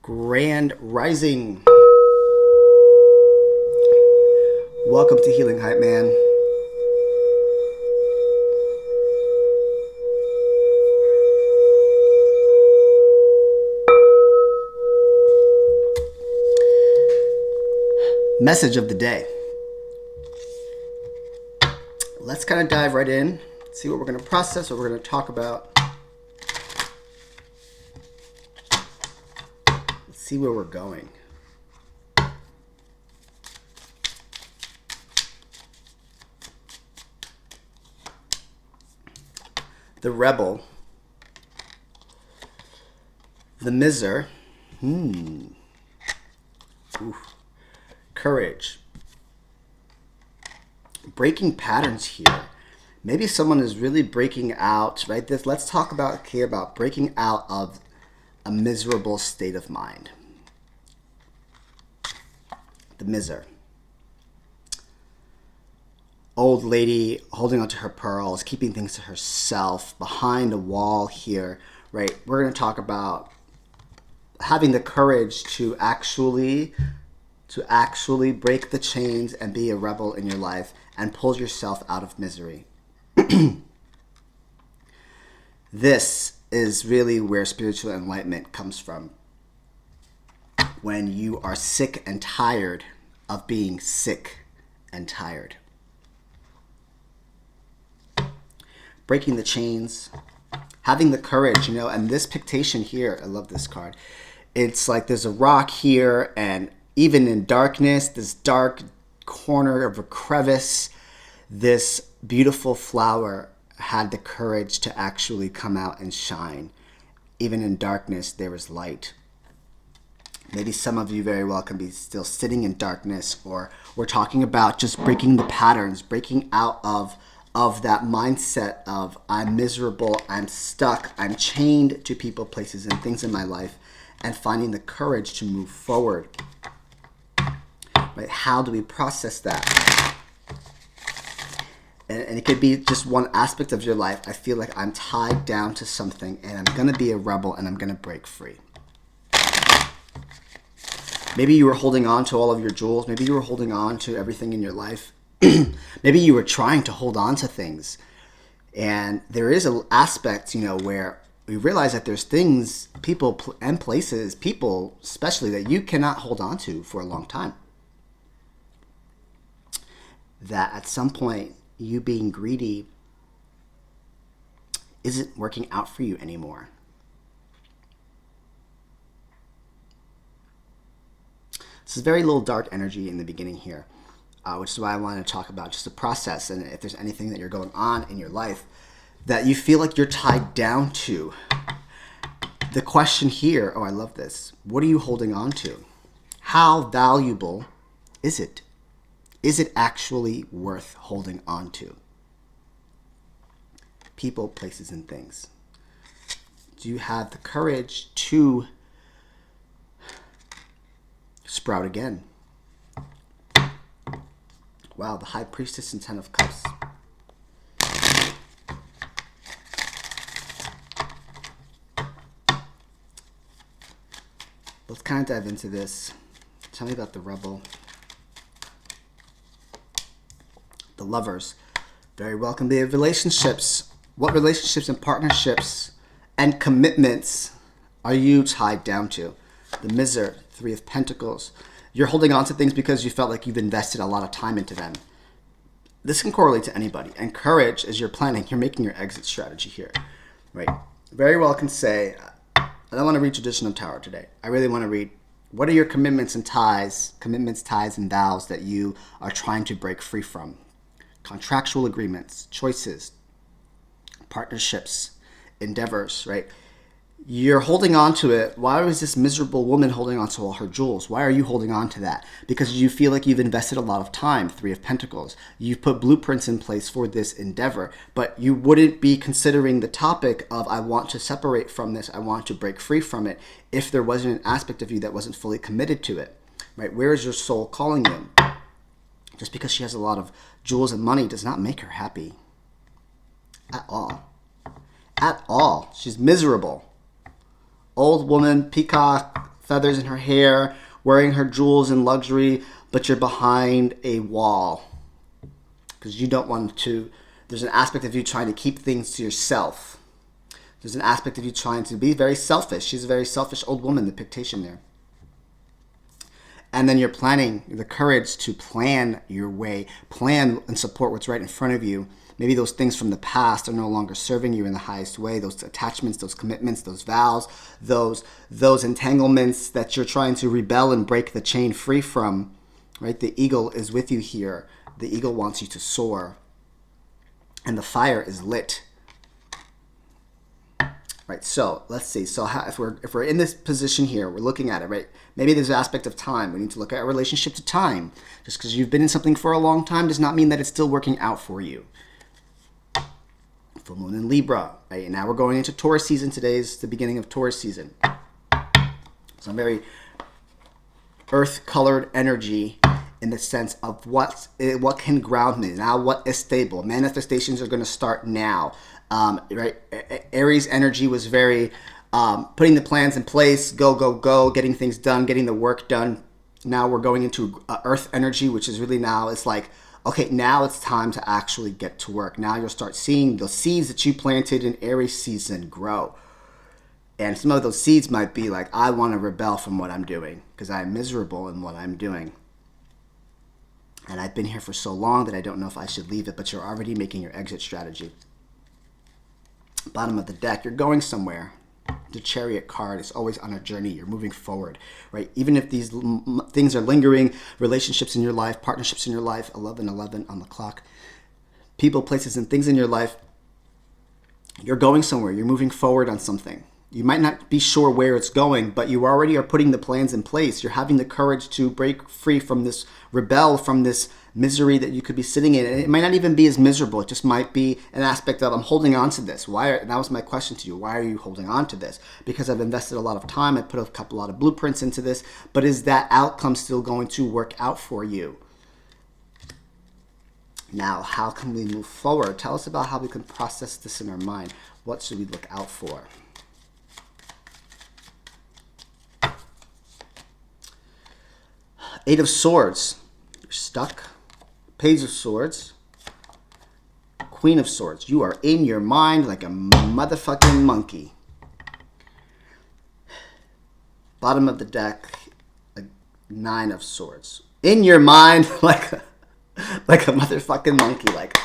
Grand Rising. Welcome to Healing Hype Man. Message of the day. Let's kind of dive right in, see what we're going to process, what we're going to talk about. Let's see where we're going. The rebel. The miser. Courage. Breaking patterns here. Maybe someone is really breaking out, right? Let's talk about breaking out of a miserable state of mind. The miser. Old lady holding onto her pearls, keeping things to herself, behind a wall here, right? We're going to talk about having the courage to actually break the chains and be a rebel in your life and pull yourself out of misery. This is really where spiritual enlightenment comes from. When you are sick and tired of being sick and tired. Breaking the chains, having the courage, and this pictation here, I love this card. It's like there's a rock here, and even in darkness, this dark corner of a crevice, this beautiful flower had the courage to actually come out and shine. Even in darkness, there is light. Maybe some of you very well can be still sitting in darkness, or we're talking about just breaking the patterns, breaking out of that mindset of I'm miserable, I'm stuck, I'm chained to people, places, and things in my life, and finding the courage to move forward. Right? How do we process that? And it could be just one aspect of your life. I feel like I'm tied down to something, and I'm going to be a rebel, and I'm going to break free. Maybe you were holding on to all of your jewels. Maybe you were holding on to everything in your life. Maybe you were trying to hold on to things. And there is an aspect, where we realize that there's things, people and places, people especially, that you cannot hold on to for a long time. That at some point, you being greedy isn't working out for you anymore. This is very little dark energy in the beginning here, which is why I want to talk about just the process, and if there's anything that you're going on in your life that you feel like you're tied down to. The question here, I love this. What are you holding on to? How valuable is it? Is it actually worth holding on to? People, places, and things. Do you have the courage to sprout again? Wow, the High Priestess and Ten of Cups. Let's kind of dive into this. Tell me about the rebel. The lovers. Very welcome. The relationships. What relationships and partnerships and commitments are you tied down to? The miser, Three of Pentacles. You're holding on to things because you felt like you've invested a lot of time into them. This can correlate to anybody. And courage, as you're planning, you're making your exit strategy here. Right? Very well can say, I don't want to read Traditional Tarot today. I really want to read, what are your commitments, ties, and vows that you are trying to break free from? Contractual agreements, choices, partnerships, endeavors, right? You're holding on to it. Why was this miserable woman holding on to all her jewels? Why are you holding on to that? Because you feel like you've invested a lot of time, Three of Pentacles. You've put blueprints in place for this endeavor, but you wouldn't be considering the topic of, I want to separate from this, I want to break free from it, if there wasn't an aspect of you that wasn't fully committed to it, right? Where is your soul calling you? Just because she has a lot of jewels and money does not make her happy. At all. At all. She's miserable. Old woman, peacock, feathers in her hair, wearing her jewels and luxury, but you're behind a wall because you don't want to. There's an aspect of you trying to keep things to yourself. There's an aspect of you trying to be very selfish. She's a very selfish old woman, the Pictation there. And then you're planning, the courage to plan your way, plan and support what's right in front of you. Maybe those things from the past are no longer serving you in the highest way. Those attachments, those commitments, those vows, those entanglements that you're trying to rebel and break the chain free from, right? The eagle is with you here. The eagle wants you to soar. And the fire is lit. Right, so let's see. So if we're in this position here, we're looking at it, right? Maybe there's an aspect of time. We need to look at our relationship to time. Just because you've been in something for a long time does not mean that it's still working out for you. Full moon in Libra, right? And now we're going into Taurus season. Today is the beginning of Taurus season. So very earth-colored energy in the sense of what can ground me. Now what is stable. Manifestations are going to start now. Right? Aries energy was very putting the plans in place, go, getting things done, getting the work done. Now we're going into earth energy, which is really now it's like, okay, now it's time to actually get to work. Now you'll start seeing the seeds that you planted in Aries season grow. And some of those seeds might be like, I want to rebel from what I'm doing because I'm miserable in what I'm doing. And I've been here for so long that I don't know if I should leave it, but you're already making your exit strategy. Bottom of the deck, you're going somewhere. The Chariot card is always on a journey. You're moving forward, right? Even if these things are lingering, relationships in your life, partnerships in your life, 11:11 on the clock, people, places, and things in your life, you're going somewhere. You're moving forward on something. You might not be sure where it's going, but you already are putting the plans in place. You're having the courage to break free from this, rebel from this misery that you could be sitting in. And it might not even be as miserable. It just might be an aspect of, I'm holding on to this. And that was my question to you. Why are you holding on to this? Because I've invested a lot of time. I put a lot of blueprints into this. But is that outcome still going to work out for you? Now, how can we move forward? Tell us about how we can process this in our mind. What should we look out for? Eight of Swords. You're stuck. Page of Swords. Queen of Swords. You are in your mind like a motherfucking monkey. Bottom of the deck. A Nine of Swords. In your mind like a motherfucking monkey. Like,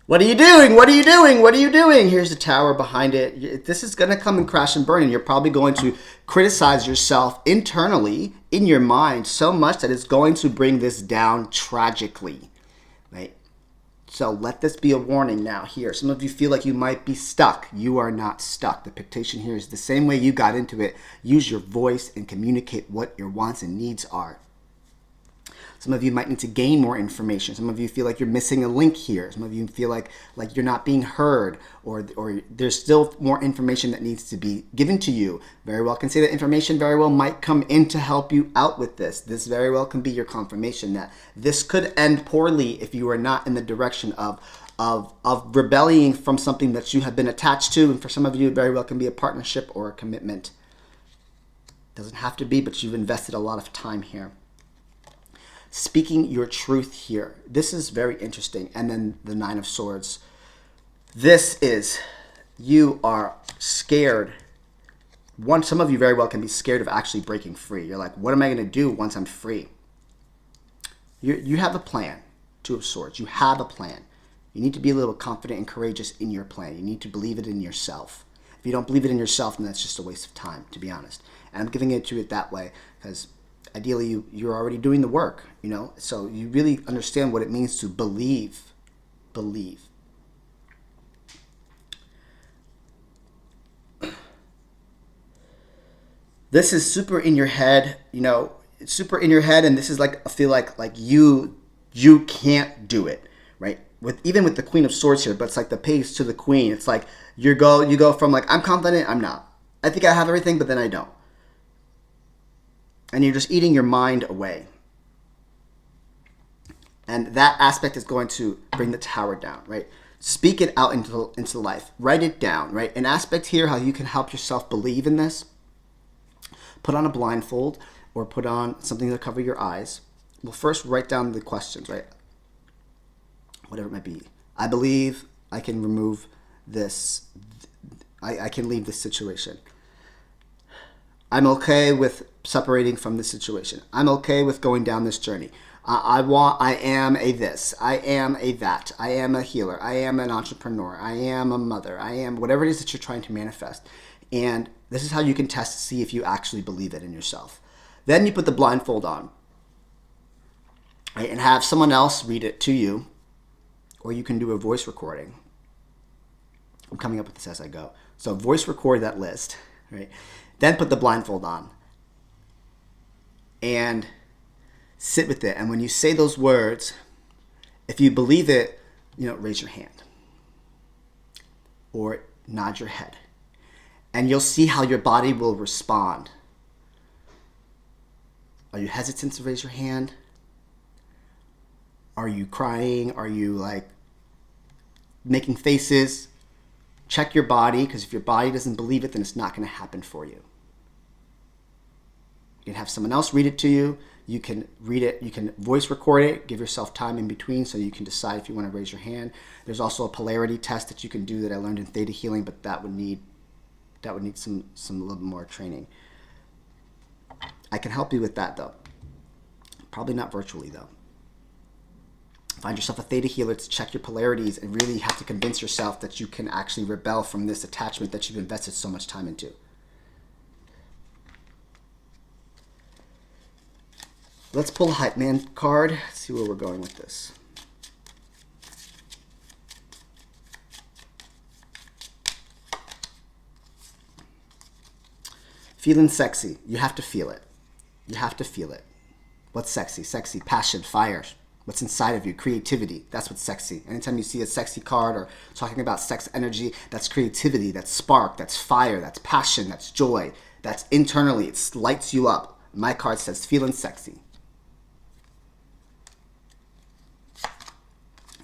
what are you doing? What are you doing? What are you doing? Here's the tower behind it. This is going to come and crash and burn. And you're probably going to criticize yourself internally in your mind so much that it's going to bring this down tragically. Right? So let this be a warning now here. Some of you feel like you might be stuck. You are not stuck. The Pictation here is the same way you got into it. Use your voice and communicate what your wants and needs are. Some of you might need to gain more information. Some of you feel like you're missing a link here. Some of you feel like you're not being heard, or there's still more information that needs to be given to you. Very well can say that information very well might come in to help you out with this. This very well can be your confirmation that this could end poorly if you are not in the direction of rebelling from something that you have been attached to. And for some of you, it very well can be a partnership or a commitment. Doesn't have to be, but you've invested a lot of time here. Speaking your truth here. This is very interesting. And then the Nine of Swords. This is, you are scared. Some of you very well can be scared of actually breaking free. You're like, what am I going to do once I'm free? You have a plan. Two of Swords. You have a plan. You need to be a little confident and courageous in your plan. You need to believe it in yourself. If you don't believe it in yourself, then that's just a waste of time, to be honest. And I'm giving it to it that way because ideally, you're already doing the work, you know? So you really understand what it means to believe. Believe. This is super in your head, you know? It's super in your head, and this is like, I feel like you can't do it, right? Even with the Queen of Swords here, but it's like the Page to the Queen. It's like you go from like, I'm confident, I'm not. I think I have everything, but then I don't. And you're just eating your mind away. And that aspect is going to bring the tower down, right? Speak it out into life. Write it down, right? An aspect here, how you can help yourself believe in this. put on a blindfold or put on something to cover your eyes. We'll first write down the questions, right? Whatever it might be. I believe I can remove this. I can leave this situation. I'm okay with separating from this situation. I'm okay with going down this journey. I am a this. I am a that. I am a healer. I am an entrepreneur. I am a mother. I am whatever it is that you're trying to manifest. And this is how you can test to see if you actually believe it in yourself. Then you put the blindfold on, right, and have someone else read it to you, or you can do a voice recording. I'm coming up with this as I go. So voice record that list, right? Then put the blindfold on and sit with it. And when you say those words, if you believe it, raise your hand or nod your head. And you'll see how your body will respond. Are you hesitant to raise your hand? Are you crying? Are you making faces? Check your body, because if your body doesn't believe it, then it's not going to happen for you. You can have someone else read it to you. You can read it. You can voice record it. Give yourself time in between so you can decide if you want to raise your hand. There's also a polarity test that you can do that I learned in Theta Healing, but that would need some a little bit more training. I can help you with that though. Probably not virtually though. Find yourself a Theta healer to check your polarities and really have to convince yourself that you can actually rebel from this attachment that you've invested so much time into. Let's pull a Hype Man card. See where we're going with this. Feeling sexy. You have to feel it. You have to feel it. What's sexy? Sexy, passion, fire. What's inside of you? Creativity. That's what's sexy. Anytime you see a sexy card or talking about sex energy, that's creativity, that's spark, that's fire, that's passion, that's joy. That's internally. It lights you up. My card says feeling sexy.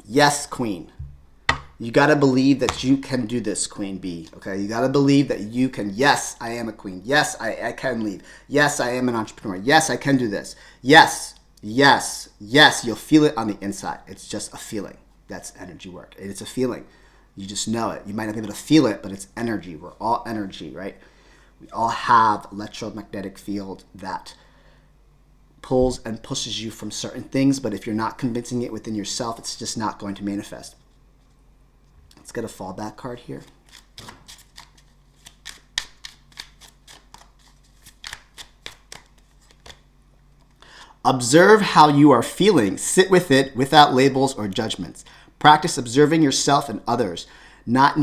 Yes, Queen. You got to believe that you can do this, Queen Bee. Okay, you got to believe that you can. Yes, I am a queen. Yes, I can lead. Yes, I am an entrepreneur. Yes, I can do this. Yes, yes, yes. You'll feel it on the inside. It's just a feeling. That's energy work. It's a feeling. You just know it. You might not be able to feel it, but it's energy. We're all energy, right? We all have electromagnetic field that pulls and pushes you from certain things, but if you're not convincing it within yourself, it's just not going to manifest. Let's get a fallback card here. Observe how you are feeling. Sit with it without labels or judgments. Practice observing yourself and others. Not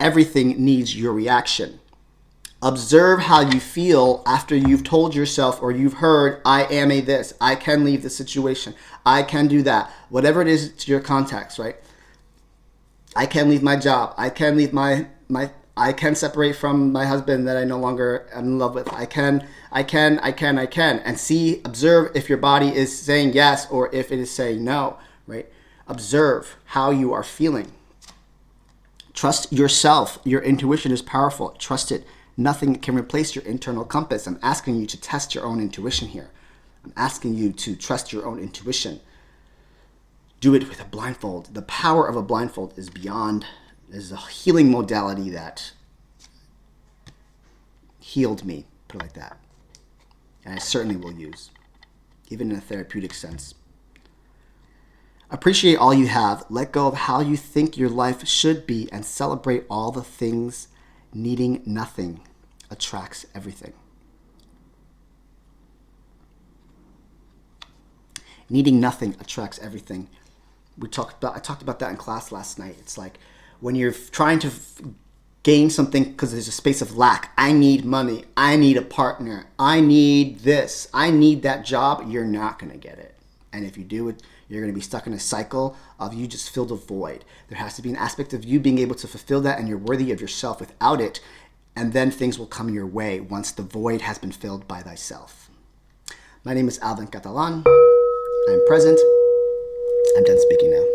everything needs your reaction. Observe how you feel after you've told yourself or you've heard, I am a this, I can leave the situation, I can do that. Whatever it is to your context, right? I can leave my job. I can leave I can separate from my husband that I no longer am in love with. I can. And see, observe if your body is saying yes or if it is saying no, right? Observe how you are feeling. Trust yourself. Your intuition is powerful. Trust it. Nothing can replace your internal compass. I'm asking you to test your own intuition here. I'm asking you to trust your own intuition. Do it with a blindfold. The power of a blindfold is beyond, is a healing modality that healed me, put it like that. And I certainly will use, even in a therapeutic sense. Appreciate all you have. Let go of how you think your life should be and celebrate all the things. Needing nothing attracts everything. Needing nothing attracts everything. I talked about that in class last night. It's like when you're trying to gain something because there's a space of lack. I need money. I need a partner. I need this. I need that job. You're not going to get it. And if you do it, you're going to be stuck in a cycle of you just filled a void. There has to be an aspect of you being able to fulfill that, and you're worthy of yourself without it. And then things will come your way once the void has been filled by thyself. My name is Alvin Catalan. I'm present. I'm done speaking now.